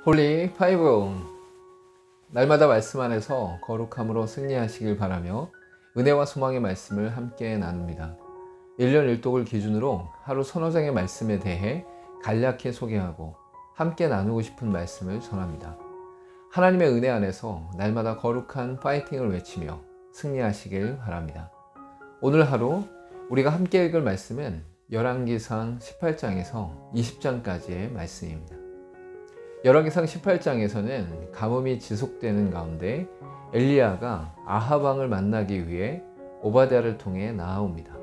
홀리 파이브, 날마다 말씀 안에서 거룩함으로 승리하시길 바라며 은혜와 소망의 말씀을 함께 나눕니다. 1년 1독을 기준으로 하루 서너 장의 말씀에 대해 간략히 소개하고 함께 나누고 싶은 말씀을 전합니다. 하나님의 은혜 안에서 날마다 거룩한 파이팅을 외치며 승리하시길 바랍니다. 오늘 하루 우리가 함께 읽을 말씀은 열왕기상 18장에서 20장까지의 말씀입니다. 열왕기상 18장에서는 가뭄이 지속되는 가운데 엘리야가 아합 왕을 만나기 위해 오바댜를 통해 나아옵니다.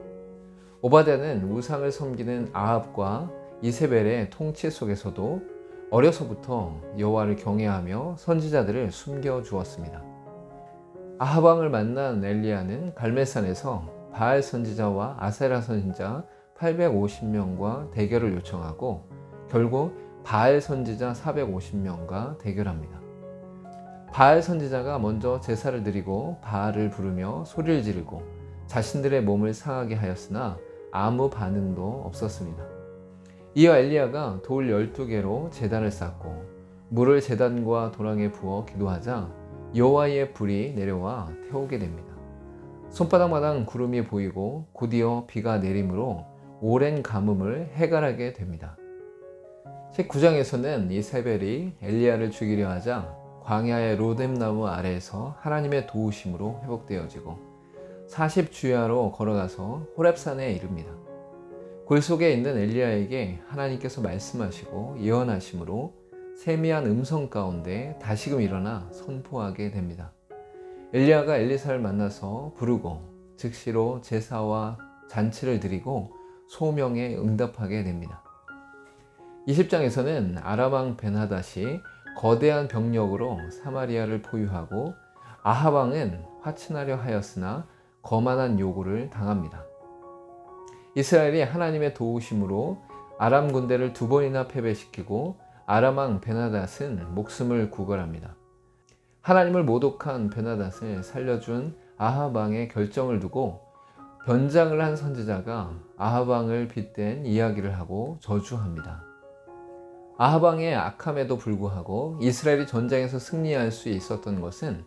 오바댜는 우상을 섬기는 아합과 이세벨의 통치 속에서도 어려서부터 여호와를 경외하며 선지자들을 숨겨 주었습니다. 아합 왕을 만난 엘리야는 갈멜산에서 바알 선지자와 아세라 선지자 850명과 대결을 요청하고 결국 바알 선지자 450명과 대결합니다. 바알 선지자가 먼저 제사를 드리고 바알을 부르며 소리를 지르고 자신들의 몸을 상하게 하였으나 아무 반응도 없었습니다. 이어 엘리야가 돌 12개로 제단을 쌓고 물을 제단과 도랑에 부어 기도하자 여호와의 불이 내려와 태우게 됩니다. 손바닥마당 구름이 보이고 곧이어 비가 내림으로 오랜 가뭄을 해결하게 됩니다. 19장에서는 이세벨이 엘리야를 죽이려 하자 광야의 로뎀나무 아래에서 하나님의 도우심으로 회복되어지고 40주야로 걸어가서 호렙산에 이릅니다. 굴 속에 있는 엘리야에게 하나님께서 말씀하시고 예언하심으로 세미한 음성 가운데 다시금 일어나 선포하게 됩니다. 엘리야가 엘리사를 만나서 부르고 즉시로 제사와 잔치를 드리고 소명에 응답하게 됩니다. 20장에서는 아람 왕 벤하닷이 거대한 병력으로 사마리아를 포위하고 아합 왕은 화친하려 하였으나 거만한 요구를 당합니다. 이스라엘이 하나님의 도우심으로 아람 군대를 2번이나 패배시키고 아람 왕 벤하닷은 목숨을 구걸합니다. 하나님을 모독한 벤하닷을 살려준 아합 왕의 결정을 두고 변장을 한 선지자가 아합 왕을 빗댄 이야기를 하고 저주합니다. 아합 왕의 악함에도 불구하고 이스라엘이 전쟁에서 승리할 수 있었던 것은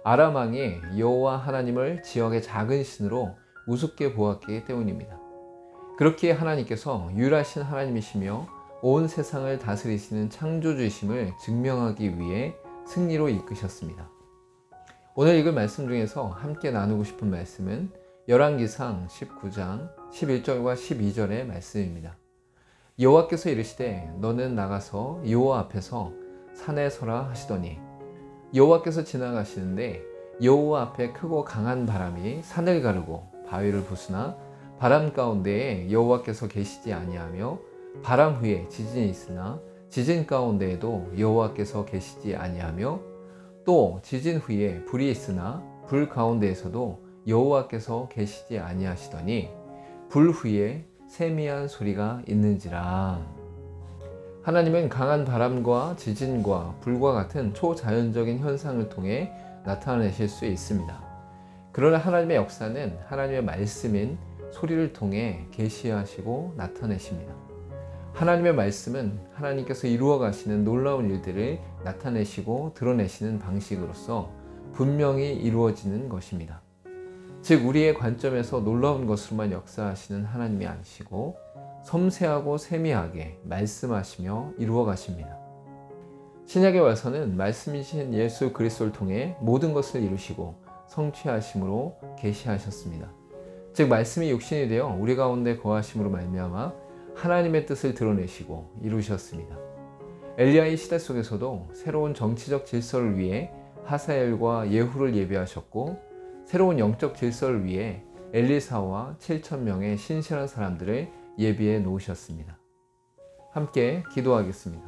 아람 왕이 여호와 하나님을 지역의 작은 신으로 우습게 보았기 때문입니다. 그렇기에 하나님께서 유일하신 하나님이시며 온 세상을 다스리시는 창조주이심을 증명하기 위해 승리로 이끄셨습니다. 오늘 읽을 말씀 중에서 함께 나누고 싶은 말씀은 열왕기상 19장 11절과 12절의 말씀입니다. 여호와께서 이르시되 너는 나가서 여호와 앞에서 산에 서라 하시더니 여호와께서 지나가시는데 여호와 앞에 크고 강한 바람이 산을 가르고 바위를 부수나 바람 가운데에 여호와께서 계시지 아니하며 바람 후에 지진이 있으나 지진 가운데에도 여호와께서 계시지 아니하며 또 지진 후에 불이 있으나 불 가운데에서도 여호와께서 계시지 아니하시더니 불 후에 세미한 소리가 있는지라. 하나님은 강한 바람과 지진과 불과 같은 초자연적인 현상을 통해 나타내실 수 있습니다. 그러나 하나님의 역사는 하나님의 말씀인 소리를 통해 계시하시고 나타내십니다. 하나님의 말씀은 하나님께서 이루어 가시는 놀라운 일들을 나타내시고 드러내시는 방식으로서 분명히 이루어지는 것입니다. 즉 우리의 관점에서 놀라운 것으로만 역사하시는 하나님이 아니시고 섬세하고 세미하게 말씀하시며 이루어 가십니다. 신약에 와서는 말씀이신 예수 그리스도를 통해 모든 것을 이루시고 성취하심으로 계시하셨습니다. 즉 말씀이 육신이 되어 우리 가운데 거하심으로 말미암아 하나님의 뜻을 드러내시고 이루셨습니다. 엘리야의 시대 속에서도 새로운 정치적 질서를 위해 하사엘과 예후를 예비하셨고 새로운 영적 질서를 위해 엘리사와 7,000명의 신실한 사람들을 예비해 놓으셨습니다. 함께 기도하겠습니다.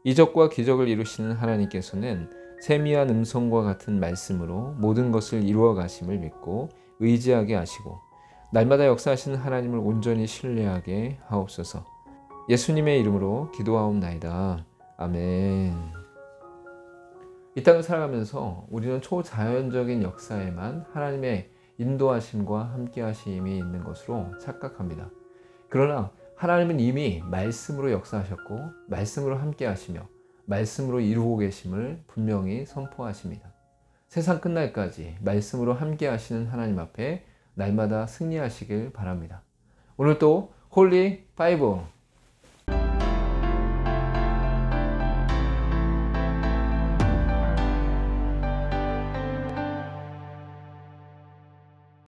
이적과 기적을 이루시는 하나님께서는 세미한 음성과 같은 말씀으로 모든 것을 이루어 가심을 믿고 의지하게 하시고 날마다 역사하시는 하나님을 온전히 신뢰하게 하옵소서. 예수님의 이름으로 기도하옵나이다. 아멘. 이 땅을 살아가면서 우리는 초자연적인 역사에만 하나님의 인도하심과 함께하심이 있는 것으로 착각합니다. 그러나 하나님은 이미 말씀으로 역사하셨고 말씀으로 함께하시며 말씀으로 이루고 계심을 분명히 선포하십니다. 세상 끝날까지 말씀으로 함께 하시는 하나님 앞에 날마다 승리하시길 바랍니다. 오늘 또 홀리 5